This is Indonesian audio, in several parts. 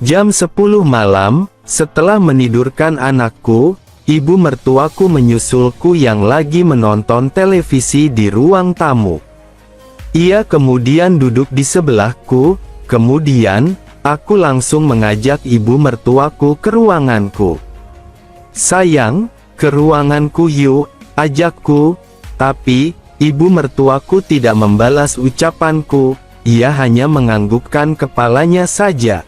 Jam 10 malam, setelah menidurkan anakku, ibu mertuaku menyusulku yang lagi menonton televisi di ruang tamu. Ia kemudian duduk di sebelahku, kemudian, aku langsung mengajak ibu mertuaku ke ruanganku. "Sayang, ke ruanganku yuk," ajakku. Tapi, ibu mertuaku tidak membalas ucapanku, ia hanya menganggukkan kepalanya saja.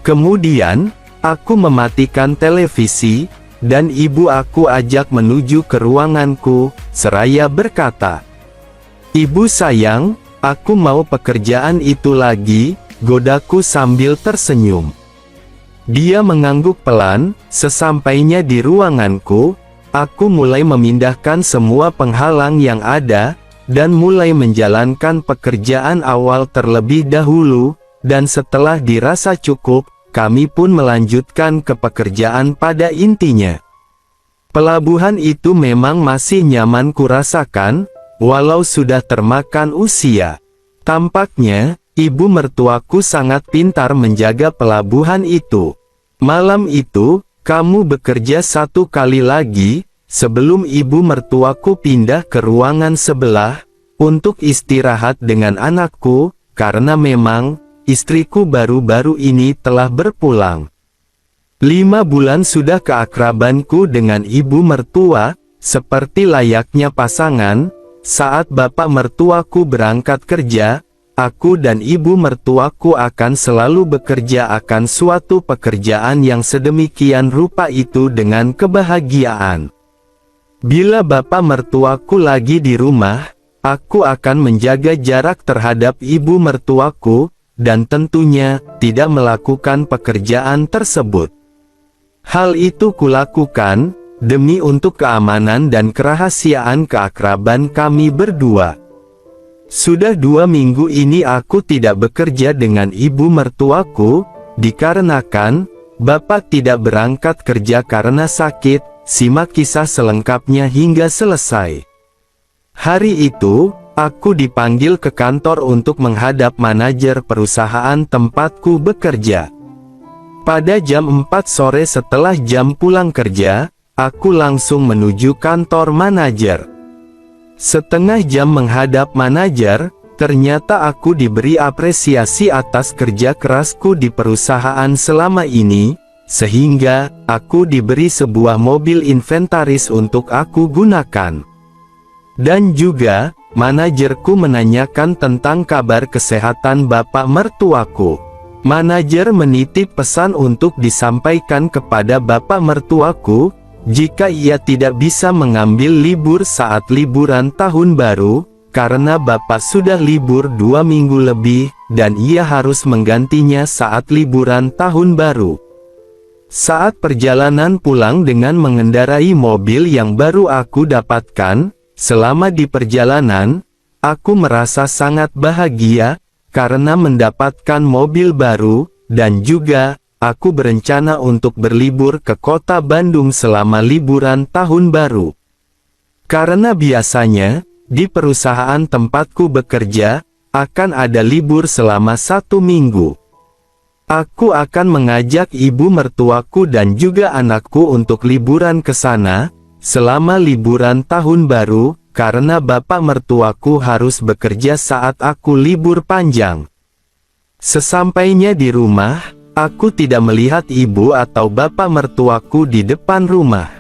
Kemudian, aku mematikan televisi, dan ibu aku ajak menuju ke ruanganku, seraya berkata, "Ibu sayang, aku mau pekerjaan itu lagi," godaku sambil tersenyum. Dia mengangguk pelan. Sesampainya di ruanganku, aku mulai memindahkan semua penghalang yang ada, dan mulai menjalankan pekerjaan awal terlebih dahulu, dan setelah dirasa cukup, kami pun melanjutkan ke pekerjaan pada intinya. Pelabuhan itu memang masih nyaman kurasakan, walau sudah termakan usia. Tampaknya, ibu mertuaku sangat pintar menjaga pelabuhan itu. Malam itu, kamu bekerja 1 kali lagi, sebelum ibu mertuaku pindah ke ruangan sebelah, untuk istirahat dengan anakku, karena memang, istriku baru-baru ini telah berpulang. 5 bulan sudah keakrabanku dengan ibu mertua, seperti layaknya pasangan. Saat bapak mertuaku berangkat kerja, aku dan ibu mertuaku akan selalu bekerja akan suatu pekerjaan yang sedemikian rupa itu dengan kebahagiaan. Bila bapak mertuaku lagi di rumah, aku akan menjaga jarak terhadap ibu mertuaku, dan tentunya, tidak melakukan pekerjaan tersebut. Hal itu kulakukan, demi untuk keamanan dan kerahasiaan keakraban kami berdua. Sudah 2 minggu ini aku tidak bekerja dengan ibu mertuaku, dikarenakan, bapak tidak berangkat kerja karena sakit. Simak kisah selengkapnya hingga selesai. Hari itu, aku dipanggil ke kantor untuk menghadap manajer perusahaan tempatku bekerja. Pada jam 4 sore setelah jam pulang kerja, aku langsung menuju kantor manajer. Setengah jam menghadap manajer, ternyata aku diberi apresiasi atas kerja kerasku di perusahaan selama ini, sehingga aku diberi sebuah mobil inventaris untuk aku gunakan. Dan juga, manajerku menanyakan tentang kabar kesehatan bapak mertuaku. Manajer menitip pesan untuk disampaikan kepada bapak mertuaku, jika ia tidak bisa mengambil libur saat liburan tahun baru, karena bapak sudah libur 2 minggu lebih, dan ia harus menggantinya saat liburan tahun baru. Saat perjalanan pulang dengan mengendarai mobil yang baru aku dapatkan, selama di perjalanan, aku merasa sangat bahagia, karena mendapatkan mobil baru, dan juga, aku berencana untuk berlibur ke kota Bandung selama liburan tahun baru. Karena biasanya, di perusahaan tempatku bekerja, akan ada libur selama 1 minggu. Aku akan mengajak ibu mertuaku dan juga anakku untuk liburan ke sana, selama liburan tahun baru, karena bapak mertuaku harus bekerja saat aku libur panjang. Sesampainya di rumah, aku tidak melihat ibu atau bapak mertuaku di depan rumah.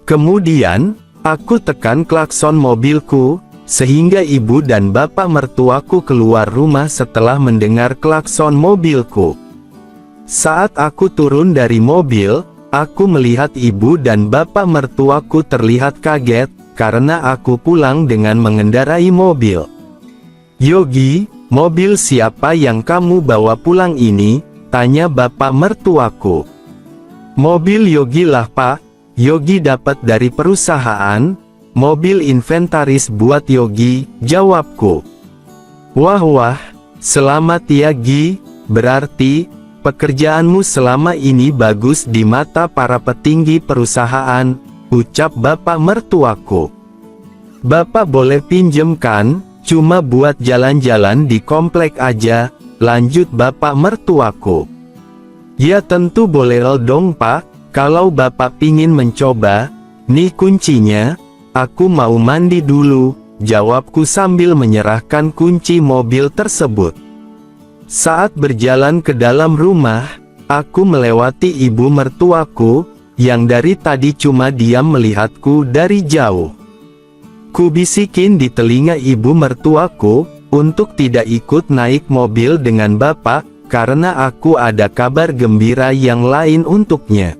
Kemudian, aku tekan klakson mobilku, sehingga ibu dan bapak mertuaku keluar rumah setelah mendengar klakson mobilku. Saat aku turun dari mobil, aku melihat ibu dan bapak mertuaku terlihat kaget, karena aku pulang dengan mengendarai mobil. "Yogi, mobil siapa yang kamu bawa pulang ini?" tanya bapak mertuaku. "Mobil Yogi lah Pak, Yogi dapat dari perusahaan, mobil inventaris buat Yogi," jawabku. Wah, selamat ya Gi, berarti, pekerjaanmu selama ini bagus di mata para petinggi perusahaan, ucap bapak mertuaku. "Bapak boleh pinjem kan, cuma buat jalan-jalan di komplek aja," lanjut bapak mertuaku. Ya tentu boleh dong Pak, kalau Bapak pingin mencoba. Nih kuncinya, aku mau mandi dulu, jawabku sambil menyerahkan kunci mobil tersebut. Saat berjalan ke dalam rumah, aku melewati ibu mertuaku, yang dari tadi cuma diam melihatku dari jauh. Ku bisikin di telinga ibu mertuaku, untuk tidak ikut naik mobil dengan Bapak, karena aku ada kabar gembira yang lain untuknya.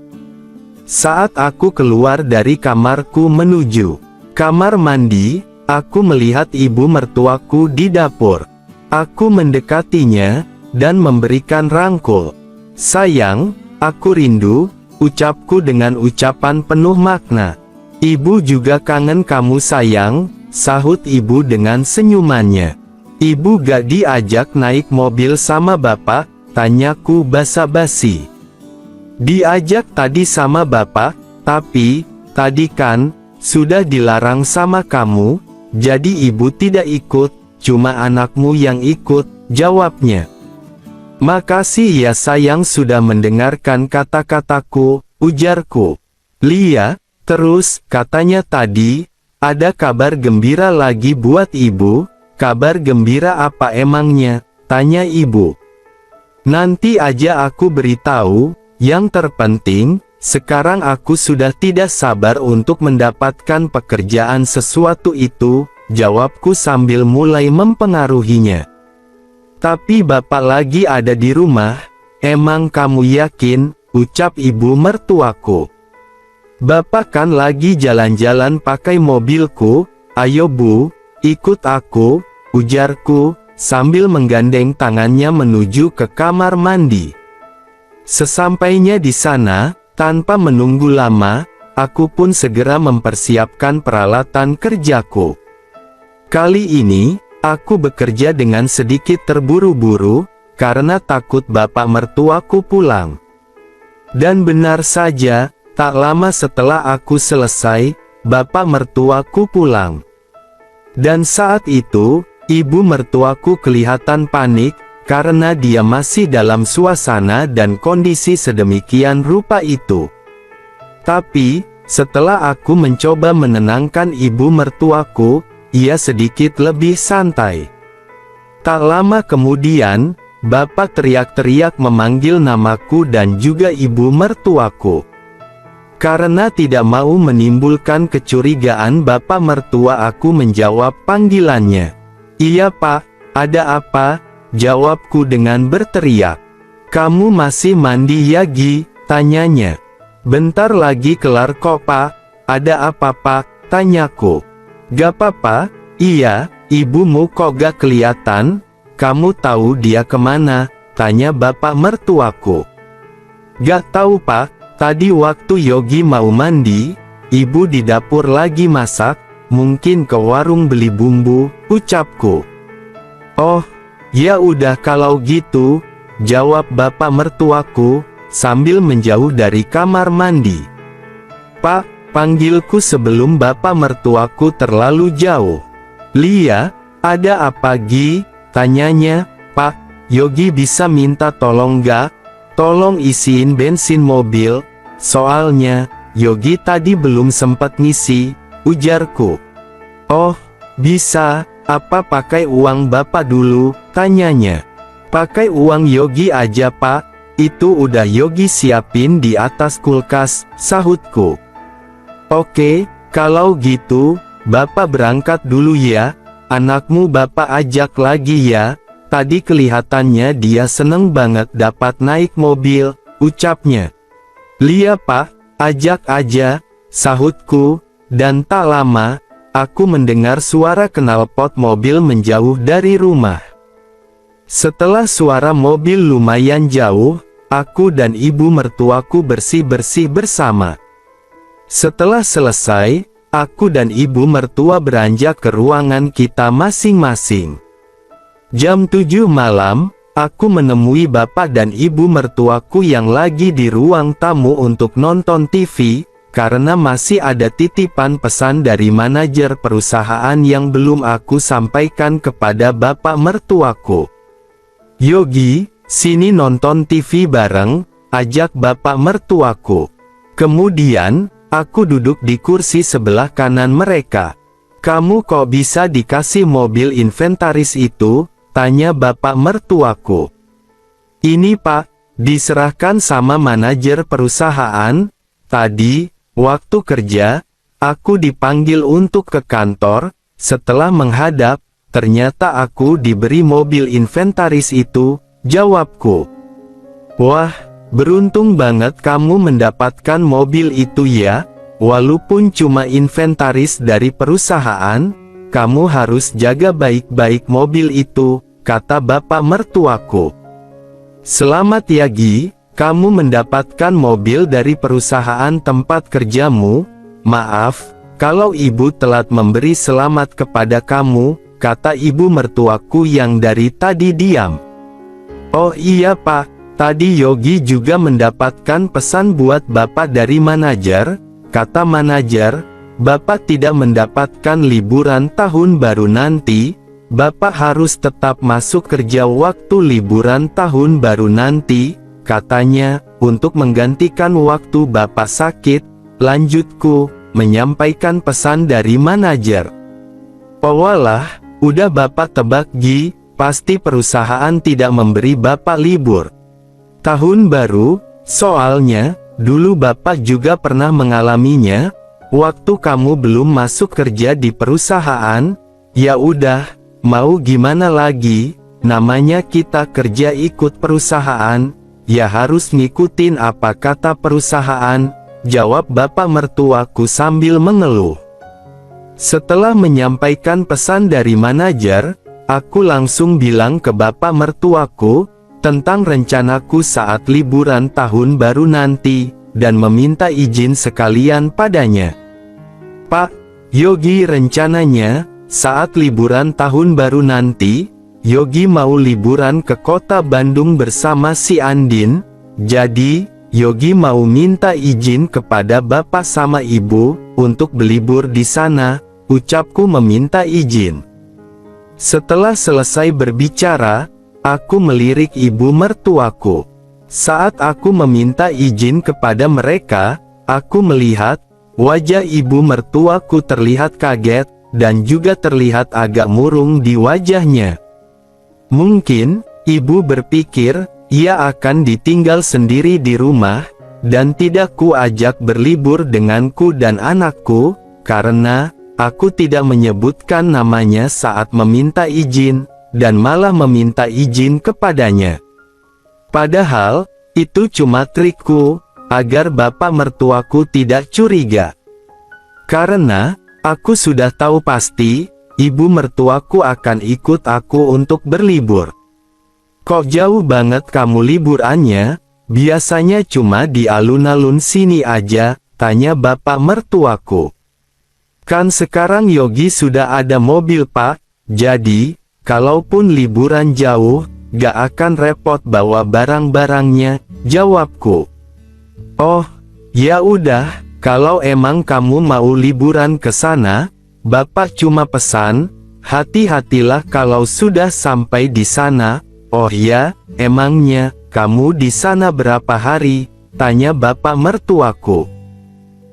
Saat aku keluar dari kamarku menuju kamar mandi, aku melihat ibu mertuaku di dapur. Aku mendekatinya, dan memberikan rangkul. Sayang, aku rindu, ucapku dengan ucapan penuh makna. Ibu juga kangen kamu sayang, sahut ibu dengan senyumannya. Ibu gak diajak naik mobil sama Bapak, tanyaku basa-basi. Diajak tadi sama Bapak, tapi, tadi kan, sudah dilarang sama kamu, jadi ibu tidak ikut, cuma anakmu yang ikut, jawabnya. Makasih ya sayang sudah mendengarkan kata-kataku, ujarku. Lia, terus, katanya tadi, ada kabar gembira lagi buat ibu. Kabar gembira apa emangnya? Tanya ibu. Nanti aja aku beritahu. Yang terpenting, sekarang aku sudah tidak sabar untuk mendapatkan pekerjaan sesuatu itu, jawabku sambil mulai mempengaruhinya. Tapi Bapak lagi ada di rumah, emang kamu yakin? Ucap ibu mertuaku. Bapak kan lagi jalan-jalan pakai mobilku, ayo Bu, ikut aku, ujarku, sambil menggandeng tangannya menuju ke kamar mandi. Sesampainya di sana, tanpa menunggu lama, aku pun segera mempersiapkan peralatan kerjaku. Kali ini, aku bekerja dengan sedikit terburu-buru, karena takut bapak mertuaku pulang. Dan benar saja, tak lama setelah aku selesai, bapak mertuaku pulang. Dan saat itu, ibu mertuaku kelihatan panik, karena dia masih dalam suasana dan kondisi sedemikian rupa itu. Tapi, setelah aku mencoba menenangkan ibu mertuaku, ia sedikit lebih santai. Tak lama kemudian, Bapak teriak-teriak memanggil namaku dan juga ibu mertuaku. Karena tidak mau menimbulkan kecurigaan Bapak mertua aku menjawab panggilannya. Iya Pak, ada apa? Jawabku dengan berteriak. Kamu masih mandi ya Gi? Tanyanya. Bentar lagi kelar kok Pak. Ada apa Pak? Tanyaku. Gak apa-apa. Iya, ibumu kok gak kelihatan? Kamu tahu dia kemana? Tanya bapak mertuaku. Gak tahu Pak. Tadi waktu Yogi mau mandi, ibu di dapur lagi masak, mungkin ke warung beli bumbu, ucapku. Oh, ya udah kalau gitu, jawab bapak mertuaku, sambil menjauh dari kamar mandi. Pak, panggilku sebelum bapak mertuaku terlalu jauh. Lia, ada apa Gi? Tanyanya. Pak, Yogi bisa minta tolong gak? Tolong isiin bensin mobil, soalnya, Yogi tadi belum sempat ngisi, ujarku. Oh, bisa. Apa pakai uang bapak dulu? Tanyanya. Pakai uang Yogi aja Pak, itu udah Yogi siapin di atas kulkas, sahutku. Oke, kalau gitu, bapak berangkat dulu ya, anakmu bapak ajak lagi ya, tadi kelihatannya dia seneng banget dapat naik mobil, ucapnya. Lia Pak, ajak aja, sahutku, dan tak lama, aku mendengar suara knalpot mobil menjauh dari rumah. Setelah suara mobil lumayan jauh, aku dan ibu mertuaku bersih-bersih bersama. Setelah selesai, aku dan ibu mertua beranjak ke ruangan kita masing-masing. Jam 7 malam, aku menemui bapak dan ibu mertuaku yang lagi di ruang tamu untuk nonton TV, karena masih ada titipan pesan dari manajer perusahaan yang belum aku sampaikan kepada bapak mertuaku. Yogi, sini nonton TV bareng, ajak bapak mertuaku. Kemudian, aku duduk di kursi sebelah kanan mereka. Kamu kok bisa dikasih mobil inventaris itu? Tanya bapak mertuaku. Ini Pak, diserahkan sama manajer perusahaan. Tadi, waktu kerja, aku dipanggil untuk ke kantor. Setelah menghadap, ternyata aku diberi mobil inventaris itu, jawabku. Wah, beruntung banget kamu mendapatkan mobil itu ya. Walaupun cuma inventaris dari perusahaan, kamu harus jaga baik-baik mobil itu, kata bapak mertuaku. Selamat ya Gi, kamu mendapatkan mobil dari perusahaan tempat kerjamu. Maaf, kalau ibu telat memberi selamat kepada kamu, kata ibu mertuaku yang dari tadi diam. Oh iya Pak, tadi Yogi juga mendapatkan pesan buat bapak dari manajer. Kata manajer, bapak tidak mendapatkan liburan tahun baru nanti. Bapak harus tetap masuk kerja waktu liburan tahun baru nanti, katanya, untuk menggantikan waktu bapak sakit. Lanjutku, menyampaikan pesan dari manajer. Walah, udah bapak tebak Gi, pasti perusahaan tidak memberi bapak libur tahun baru, soalnya, dulu bapak juga pernah mengalaminya, waktu kamu belum masuk kerja di perusahaan. Ya udah, mau gimana lagi, namanya kita kerja ikut perusahaan, ya harus ngikutin apa kata perusahaan, jawab bapak mertuaku sambil mengeluh. Setelah menyampaikan pesan dari manajer, aku langsung bilang ke bapak mertuaku, tentang rencanaku saat liburan tahun baru nanti, dan meminta izin sekalian padanya. Pak, Yogi rencananya, saat liburan tahun baru nanti, Yogi mau liburan ke kota Bandung bersama si Andin, jadi, Yogi mau minta izin kepada bapak sama ibu, untuk berlibur di sana, ucapku meminta izin. Setelah selesai berbicara, aku melirik ibu mertuaku. Saat aku meminta izin kepada mereka, aku melihat, wajah ibu mertuaku terlihat kaget, dan juga terlihat agak murung di wajahnya. Mungkin, ibu berpikir, ia akan ditinggal sendiri di rumah, dan tidak ku ajak berlibur denganku dan anakku, karena, aku tidak menyebutkan namanya saat meminta izin, dan malah meminta izin kepadanya. Padahal, itu cuma trikku, agar bapak mertuaku tidak curiga. Karena, aku sudah tahu pasti, ibu mertuaku akan ikut aku untuk berlibur. Kok jauh banget kamu liburannya? Biasanya cuma di alun-alun sini aja, tanya bapak mertuaku. Kan sekarang Yogi sudah ada mobil Pak, jadi, kalaupun liburan jauh, gak akan repot bawa barang-barangnya, jawabku. Oh, ya udah, kalau emang kamu mau liburan ke sana, bapak cuma pesan, hati-hatilah kalau sudah sampai di sana. Oh ya, emangnya, kamu di sana berapa hari? Tanya bapak mertuaku.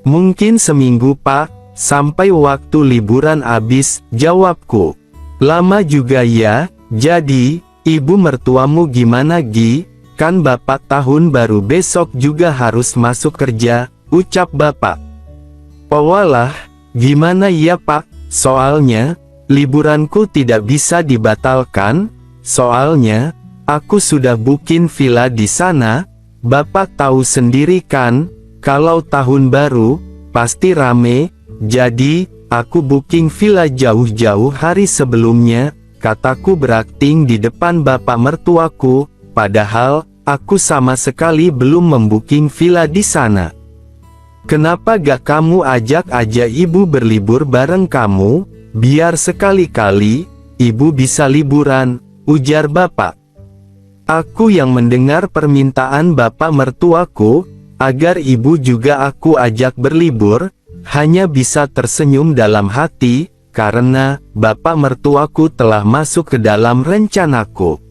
Mungkin seminggu Pak, sampai waktu liburan habis, jawabku. Lama juga ya, jadi, ibu mertuamu gimana Gi? Kan bapak tahun baru besok juga harus masuk kerja, ucap bapak. Walah, gimana ya Pak, soalnya, liburanku tidak bisa dibatalkan, soalnya, aku sudah booking villa di sana, bapak tahu sendiri kan, kalau tahun baru, pasti rame, jadi, aku booking villa jauh-jauh hari sebelumnya, kataku berakting di depan bapak mertuaku, padahal, aku sama sekali belum membooking villa di sana. Kenapa gak kamu ajak aja ibu berlibur bareng kamu, biar sekali-kali, ibu bisa liburan, ujar bapak. Aku yang mendengar permintaan bapak mertuaku, agar ibu juga aku ajak berlibur, hanya bisa tersenyum dalam hati, karena, bapak mertuaku telah masuk ke dalam rencanaku.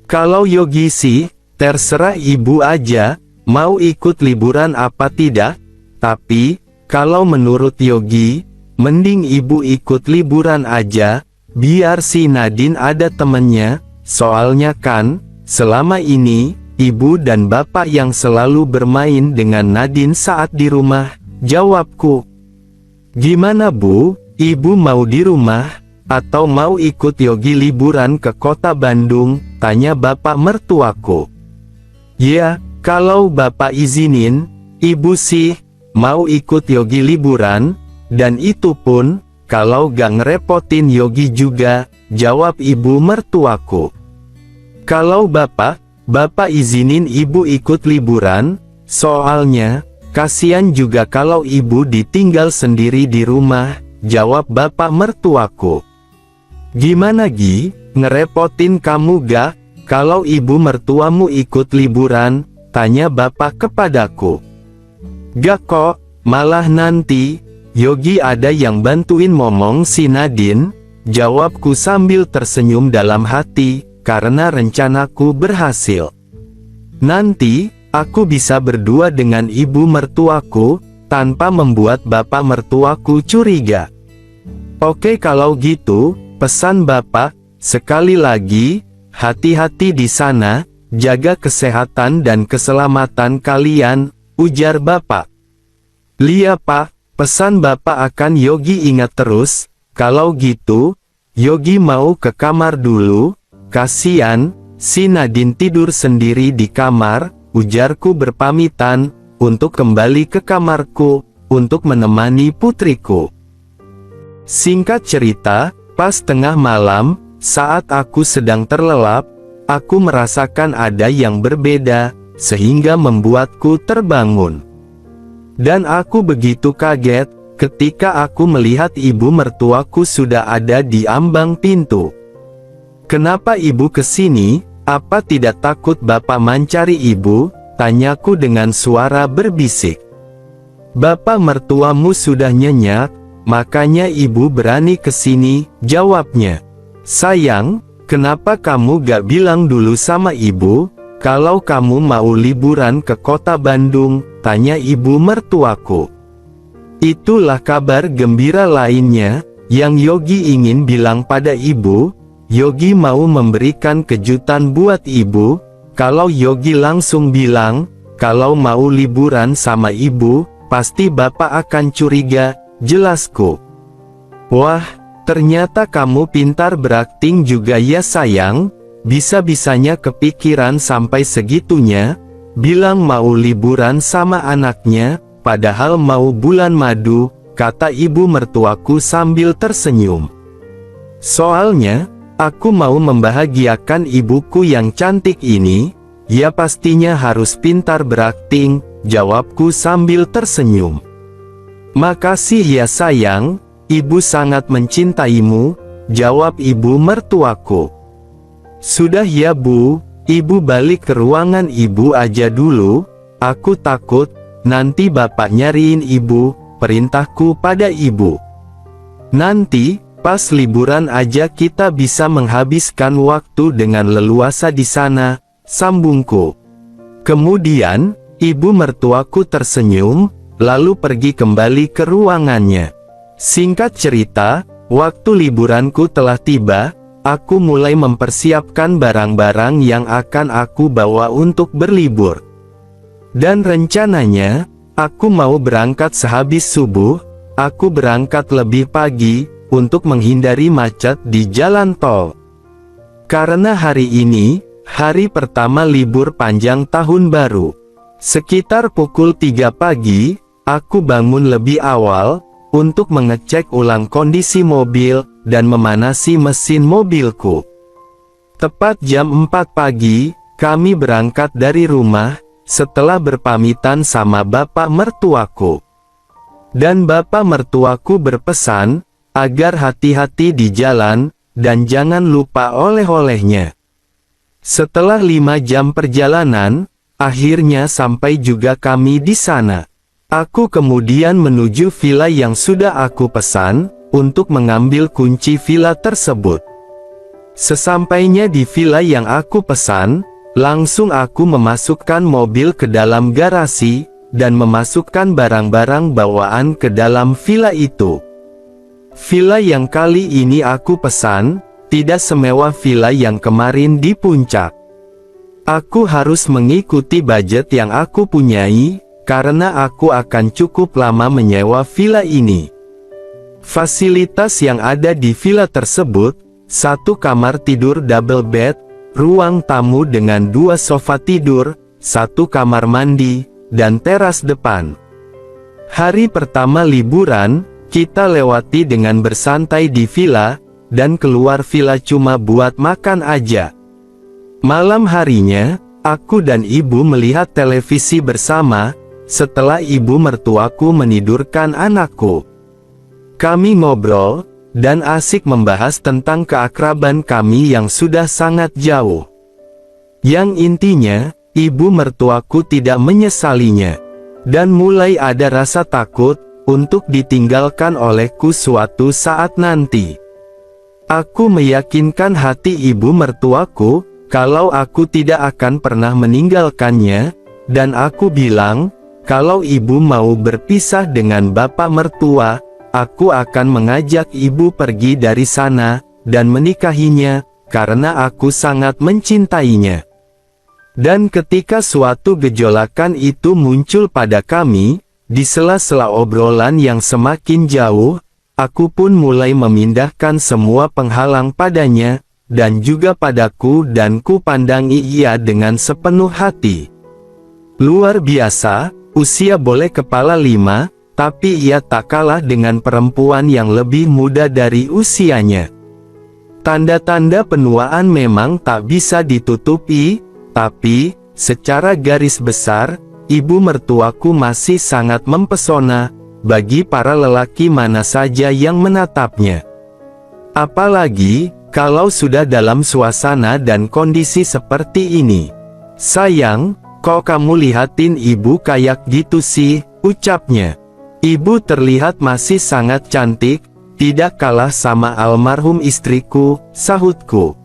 Kalau Yogi sih, Terserah ibu aja, mau ikut liburan apa tidak, tapi, kalau menurut Yogi, mending ibu ikut liburan aja, biar si Nadine ada temennya, soalnya kan, selama ini, ibu dan bapak yang selalu bermain dengan Nadine saat di rumah, jawabku. Gimana bu, ibu mau di rumah, atau mau ikut Yogi liburan ke kota Bandung, tanya bapak mertuaku. Ya, kalau bapak izinin, ibu sih, mau ikut Yogi liburan, dan itu pun, kalau gak ngerepotin Yogi juga, jawab ibu mertuaku. Kalau bapak izinin ibu ikut liburan, soalnya, kasihan juga kalau ibu ditinggal sendiri di rumah, jawab bapak mertuaku. Gimana Gi, ngerepotin kamu gak, kalau ibu mertuamu ikut liburan, tanya bapak kepadaku. Gak kok, malah nanti, Yogi ada yang bantuin ngomong si Nadine, jawabku sambil tersenyum dalam hati, karena rencanaku berhasil. Nanti, aku bisa berdua dengan ibu mertuaku, tanpa membuat bapak mertuaku curiga. Oke kalau gitu, pesan bapak, sekali lagi, hati-hati di sana, jaga kesehatan dan keselamatan kalian, ujar bapak. Lia pak, pesan bapak akan Yogi ingat terus, kalau gitu, Yogi mau ke kamar dulu, kasian, si Nadine tidur sendiri di kamar, ujarku berpamitan, untuk kembali ke kamarku, untuk menemani putriku. Singkat cerita, pas tengah malam, saat aku sedang terlelap, aku merasakan ada yang berbeda, sehingga membuatku terbangun. Dan aku begitu kaget, ketika aku melihat ibu mertuaku sudah ada di ambang pintu. Kenapa ibu kesini? Apa tidak takut bapak mencari ibu? Tanyaku dengan suara berbisik. Bapak mertuamu sudah nyenyak, makanya ibu berani kesini, jawabnya. Sayang, kenapa kamu gak bilang dulu sama ibu, kalau kamu mau liburan ke kota Bandung? Tanya ibu mertuaku. Itulah kabar gembira lainnya, yang Yogi ingin bilang pada ibu. Yogi mau memberikan kejutan buat ibu. Kalau Yogi langsung bilang, kalau mau liburan sama ibu, pasti bapak akan curiga, jelasku. Wah, ternyata kamu pintar berakting juga ya sayang, bisa-bisanya kepikiran sampai segitunya, bilang mau liburan sama anaknya, padahal mau bulan madu, kata ibu mertuaku sambil tersenyum. Soalnya, aku mau membahagiakan ibuku yang cantik ini, ya pastinya harus pintar berakting, jawabku sambil tersenyum. Makasih ya sayang, ibu sangat mencintaimu, jawab ibu mertuaku. Sudah ya bu, ibu balik ke ruangan ibu aja dulu, aku takut, nanti bapak nyariin ibu, perintahku pada ibu. Nanti, pas liburan aja kita bisa menghabiskan waktu dengan leluasa di sana, sambungku. Kemudian, ibu mertuaku tersenyum, lalu pergi kembali ke ruangannya. Singkat cerita, waktu liburanku telah tiba, aku mulai mempersiapkan barang-barang yang akan aku bawa untuk berlibur. Dan rencananya, aku mau berangkat sehabis subuh, aku berangkat lebih pagi, untuk menghindari macet di jalan tol. Karena hari ini, hari pertama libur panjang tahun baru. Sekitar pukul 3 pagi, aku bangun lebih awal, untuk mengecek ulang kondisi mobil, dan memanasi mesin mobilku. Tepat jam 4 pagi, kami berangkat dari rumah, setelah berpamitan sama bapak mertuaku. Dan bapak mertuaku berpesan, agar hati-hati di jalan, dan jangan lupa oleh-olehnya. Setelah 5 jam perjalanan, akhirnya sampai juga kami di sana. Aku kemudian menuju villa yang sudah aku pesan, untuk mengambil kunci villa tersebut. Sesampainya di villa yang aku pesan, Langsung aku memasukkan mobil ke dalam garasi, dan memasukkan barang-barang bawaan ke dalam villa itu. Villa yang kali ini aku pesan, tidak semewah villa yang kemarin di puncak. Aku harus mengikuti budget yang aku punyai, karena aku akan cukup lama menyewa villa ini. Fasilitas yang ada di villa tersebut, 1 kamar tidur double bed, ruang tamu dengan 2 sofa tidur, 1 kamar mandi, dan teras depan. Hari pertama liburan, kita lewati dengan bersantai di villa, dan keluar villa cuma buat makan aja. Malam harinya, aku dan ibu melihat televisi bersama, setelah ibu mertuaku menidurkan anakku. Kami ngobrol, dan asik membahas tentang keakraban kami yang sudah sangat jauh. Yang intinya, ibu mertuaku tidak menyesalinya. Dan mulai ada rasa takut, untuk ditinggalkan olehku suatu saat nanti. Aku meyakinkan hati ibu mertuaku, kalau aku tidak akan pernah meninggalkannya, dan aku bilang, kalau ibu mau berpisah dengan bapak mertua, aku akan mengajak ibu pergi dari sana, dan menikahinya, karena aku sangat mencintainya. Dan ketika suatu gejolakan itu muncul pada kami, di sela-sela obrolan yang semakin jauh, aku pun mulai memindahkan semua penghalang padanya, dan juga padaku dan ku pandangi ia dengan sepenuh hati. Luar biasa, usia boleh kepala 5, tapi ia tak kalah dengan perempuan yang lebih muda dari usianya. Tanda-tanda penuaan memang tak bisa ditutupi, tapi, secara garis besar, ibu mertuaku masih sangat mempesona, bagi para lelaki mana saja yang menatapnya. Apalagi, kalau sudah dalam suasana dan kondisi seperti ini. Sayang, kok kamu lihatin ibu kayak gitu sih, ucapnya. Ibu terlihat masih sangat cantik, tidak kalah sama almarhum istriku, sahutku.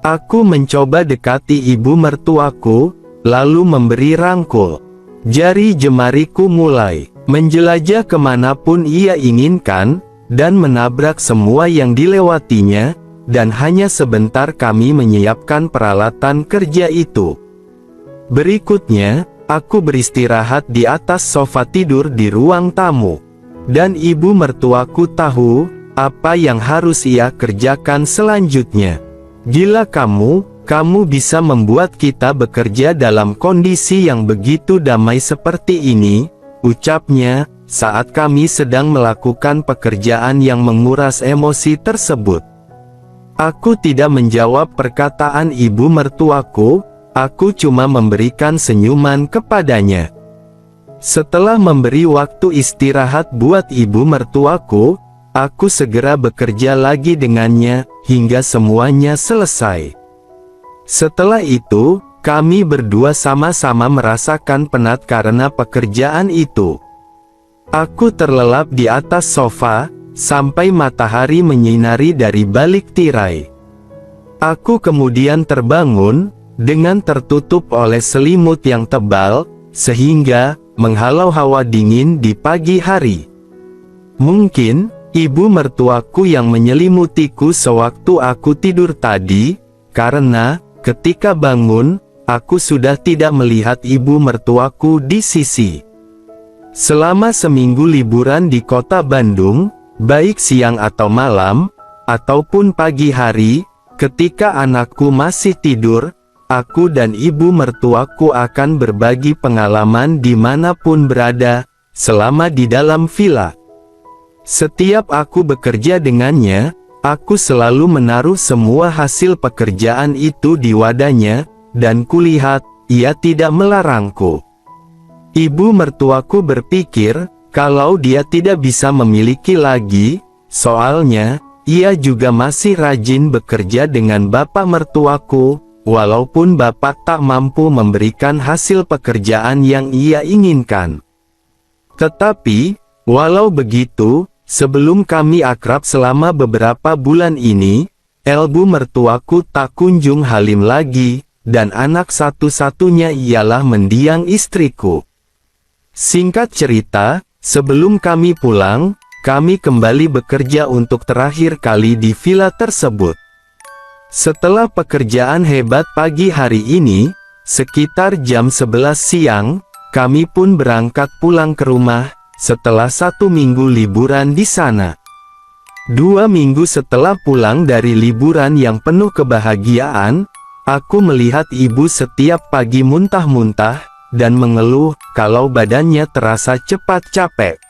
Aku mencoba dekati ibu mertuaku, lalu memberi rangkul. Jari jemariku mulai menjelajah kemanapun ia inginkan, dan menabrak semua yang dilewatinya, dan hanya sebentar kami menyiapkan peralatan kerja itu. Berikutnya, aku beristirahat di atas sofa tidur di ruang tamu. Dan ibu mertuaku tahu, apa yang harus ia kerjakan selanjutnya. Gila kamu bisa membuat kita bekerja dalam kondisi yang begitu damai seperti ini, ucapnya, saat kami sedang melakukan pekerjaan yang menguras emosi tersebut. Aku tidak menjawab perkataan ibu mertuaku, aku cuma memberikan senyuman kepadanya. Setelah memberi waktu istirahat buat ibu mertuaku, aku segera bekerja lagi dengannya, hingga semuanya selesai. Setelah itu, kami berdua sama-sama merasakan penat karena pekerjaan itu. Aku terlelap di atas sofa, sampai matahari menyinari dari balik tirai. Aku kemudian terbangun, dengan tertutup oleh selimut yang tebal, sehingga menghalau hawa dingin di pagi hari. Mungkin, ibu mertuaku yang menyelimutiku sewaktu aku tidur tadi, karena, ketika bangun, aku sudah tidak melihat ibu mertuaku di sisi. Selama seminggu liburan di kota Bandung, baik siang atau malam, ataupun pagi hari, ketika anakku masih tidur, aku dan ibu mertuaku akan berbagi pengalaman dimanapun berada, selama di dalam villa. Setiap aku bekerja dengannya, aku selalu menaruh semua hasil pekerjaan itu di wadahnya, dan kulihat, ia tidak melarangku. Ibu mertuaku berpikir, kalau dia tidak bisa memiliki lagi, soalnya, ia juga masih rajin bekerja dengan bapak mertuaku, walaupun bapak tak mampu memberikan hasil pekerjaan yang ia inginkan. Tetapi, walau begitu, sebelum kami akrab selama beberapa bulan ini, ibu mertuaku tak kunjung halim lagi, dan anak satu-satunya ialah mendiang istriku. Singkat cerita, sebelum kami pulang, kami kembali bekerja untuk terakhir kali di villa tersebut. Setelah pekerjaan hebat pagi hari ini, sekitar jam 11 siang, kami pun berangkat pulang ke rumah, setelah 1 minggu liburan di sana. 2 minggu setelah pulang dari liburan yang penuh kebahagiaan, aku melihat ibu setiap pagi muntah-muntah, dan mengeluh kalau badannya terasa cepat capek.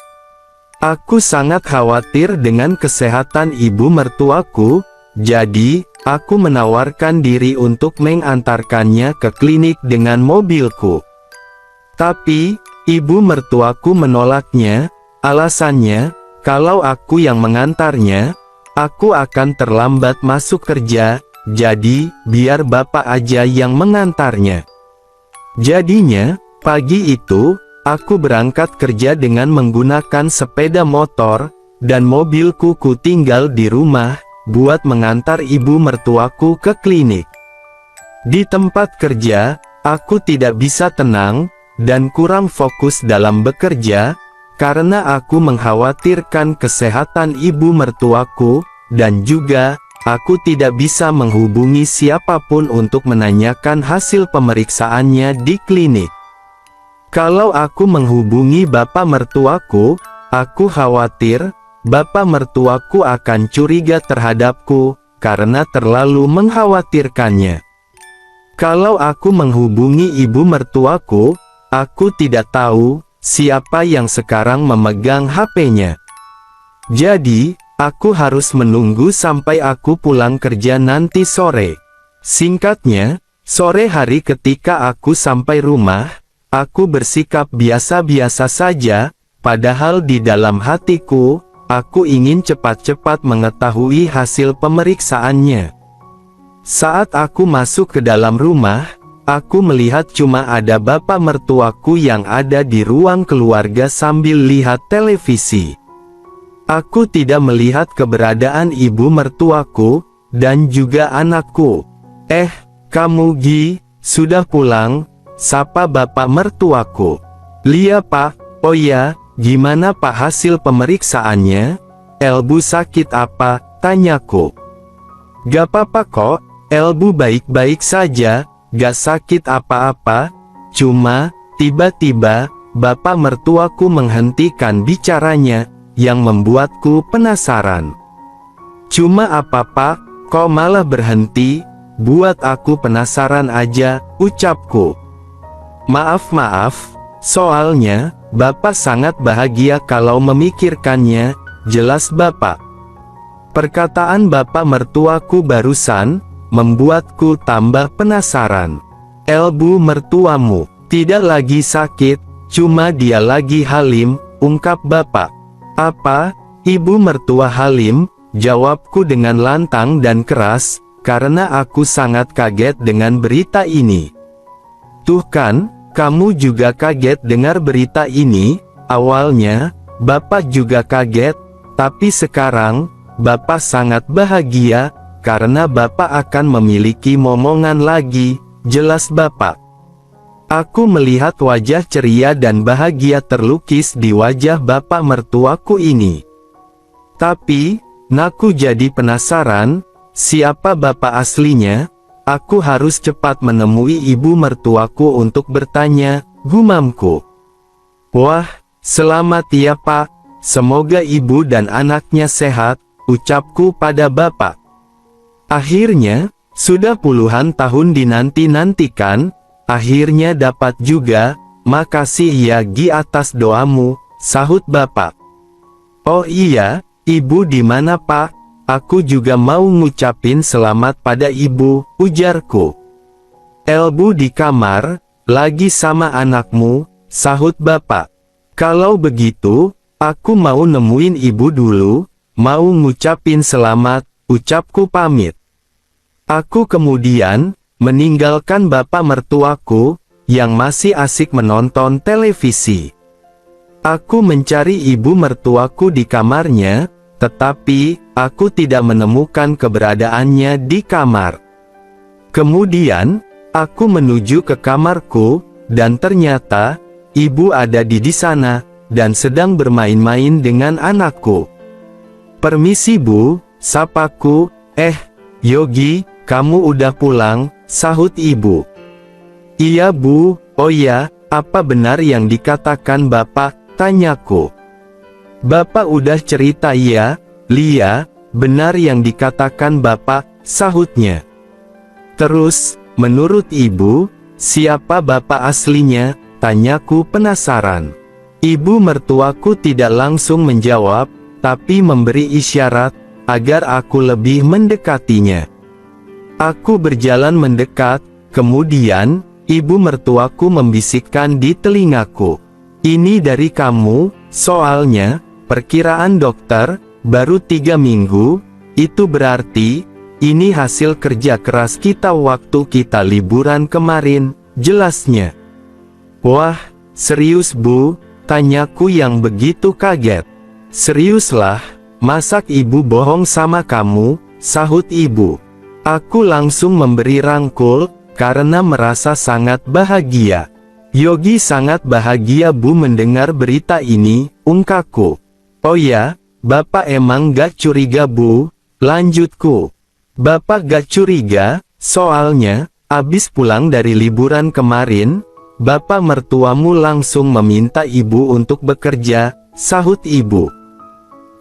Aku sangat khawatir dengan kesehatan ibu mertuaku, jadi aku menawarkan diri untuk mengantarkannya ke klinik dengan mobilku. Tapi, ibu mertuaku menolaknya, alasannya, kalau aku yang mengantarnya, aku akan terlambat masuk kerja, jadi biar bapak aja yang mengantarnya. Jadinya, pagi itu, aku berangkat kerja dengan menggunakan sepeda motor, dan mobilku ku tinggal di rumah, buat mengantar ibu mertuaku ke klinik. Di tempat kerja, aku tidak bisa tenang, dan kurang fokus dalam bekerja, karena aku mengkhawatirkan kesehatan ibu mertuaku, dan juga, aku tidak bisa menghubungi siapapun untuk menanyakan hasil pemeriksaannya di klinik. Kalau aku menghubungi bapak mertuaku, aku khawatir, bapak mertuaku akan curiga terhadapku, karena terlalu mengkhawatirkannya. Kalau aku menghubungi ibu mertuaku, aku tidak tahu, siapa yang sekarang memegang HP-nya. Jadi, aku harus menunggu sampai aku pulang kerja nanti sore. Singkatnya, sore hari ketika aku sampai rumah, aku bersikap biasa-biasa saja, padahal di dalam hatiku, aku ingin cepat-cepat mengetahui hasil pemeriksaannya. Saat aku masuk ke dalam rumah, aku melihat cuma ada bapak mertuaku yang ada di ruang keluarga sambil lihat televisi. Aku tidak melihat keberadaan ibu mertuaku, dan juga anakku. Kamu sudah pulang? Sapa bapak mertuaku. Lia pak, oh ya, gimana pak hasil pemeriksaannya? Elbu sakit apa? Tanyaku. Gak apa-apa kok, Elbu baik-baik saja, gak sakit apa-apa. Cuma, tiba-tiba, bapak mertuaku menghentikan bicaranya, yang membuatku penasaran. Cuma apa pak, kok malah berhenti? Buat aku penasaran aja, ucapku. Maaf, soalnya, bapak sangat bahagia kalau memikirkannya, jelas bapak. Perkataan bapak mertuaku barusan, membuatku tambah penasaran. Elbu mertuamu, tidak lagi sakit, cuma dia lagi halim, ungkap bapak. Apa, ibu mertua halim? Jawabku dengan lantang dan keras, karena aku sangat kaget dengan berita ini. Tuh kan, kamu juga kaget dengar berita ini. Awalnya, bapak juga kaget, tapi sekarang, bapak sangat bahagia, karena bapak akan memiliki momongan lagi, jelas bapak. Aku melihat wajah ceria dan bahagia terlukis di wajah bapak mertuaku ini. Tapi, naku jadi penasaran, siapa bapak aslinya? Aku harus cepat menemui ibu mertuaku untuk bertanya, gumamku. Wah, selamat ya pak, semoga ibu dan anaknya sehat, ucapku pada bapak. Akhirnya, sudah puluhan tahun dinanti-nantikan, akhirnya dapat juga, makasih ya Gi atas doamu, sahut bapak. Oh iya, ibu di mana pak? Aku juga mau ngucapin selamat pada ibu, ujarku. Elbu di kamar, lagi sama anakmu, sahut bapak. Kalau begitu, aku mau nemuin ibu dulu, mau ngucapin selamat, ucapku pamit. Aku kemudian, meninggalkan bapak mertuaku, yang masih asik menonton televisi. Aku mencari ibu mertuaku di kamarnya, tetapi, aku tidak menemukan keberadaannya di kamar. Kemudian, Aku menuju ke kamarku, dan ternyata, ibu ada di sana, dan sedang bermain-main dengan anakku. "Permisi Bu," sapaku. Yogi, kamu udah pulang?" sahut ibu. "Iya Bu." "Oh ya, apa benar yang dikatakan Bapak?" tanyaku. "Bapak udah cerita ya, Lia, benar yang dikatakan Bapak," sahutnya. "Terus, menurut ibu, siapa bapak aslinya?" tanyaku penasaran. Ibu mertuaku tidak langsung menjawab, tapi memberi isyarat, agar aku lebih mendekatinya. Aku berjalan mendekat, kemudian, ibu mertuaku membisikkan di telingaku. "Ini dari kamu, soalnya, perkiraan dokter, baru 3 minggu, itu berarti, ini hasil kerja keras kita waktu kita liburan kemarin," jelasnya. "Wah, serius Bu?" tanyaku yang begitu kaget. "Seriuslah, masak ibu bohong sama kamu?" sahut ibu. Aku langsung memberi rangkul, karena merasa sangat bahagia. "Yogi sangat bahagia Bu mendengar berita ini," ungkapku. "Oh ya, Bapak emang gak curiga Bu?" lanjutku. "Bapak gak curiga, soalnya, abis pulang dari liburan kemarin, Bapak mertuamu langsung meminta ibu untuk bekerja," sahut ibu.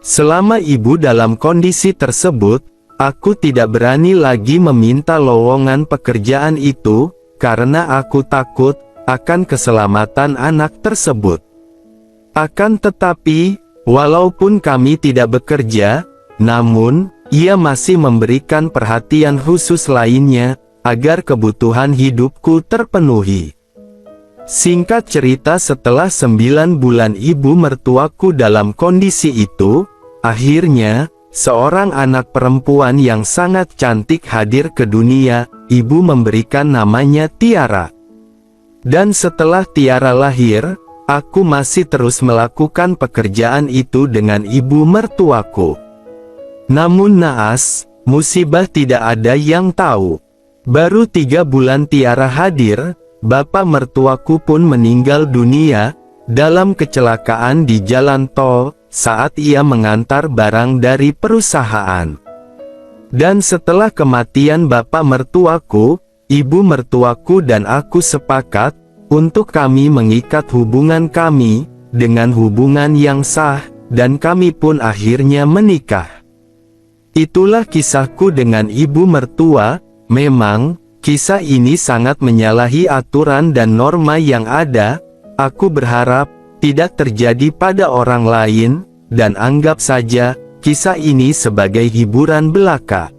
"Selama ibu dalam kondisi tersebut, aku tidak berani lagi meminta lowongan pekerjaan itu, karena aku takut akan keselamatan anak tersebut. Akan tetapi, walaupun kami tidak bekerja, namun, ia masih memberikan perhatian khusus lainnya, agar kebutuhan hidupku terpenuhi." Singkat cerita, setelah 9 bulan ibu mertuaku dalam kondisi itu, akhirnya, seorang anak perempuan yang sangat cantik hadir ke dunia. Ibu memberikan namanya Tiara. Dan setelah Tiara lahir, aku masih terus melakukan pekerjaan itu dengan ibu mertuaku. Namun naas, musibah tidak ada yang tahu. Baru 3 bulan Tiara hadir, bapak mertuaku pun meninggal dunia, dalam kecelakaan di jalan tol, saat ia mengantar barang dari perusahaan. Dan setelah kematian bapak mertuaku, ibu mertuaku dan aku sepakat, untuk kami mengikat hubungan kami, dengan hubungan yang sah, dan kami pun akhirnya menikah. Itulah kisahku dengan ibu mertua. Memang, kisah ini sangat menyalahi aturan dan norma yang ada. Aku berharap, tidak terjadi pada orang lain, dan anggap saja, kisah ini sebagai hiburan belaka.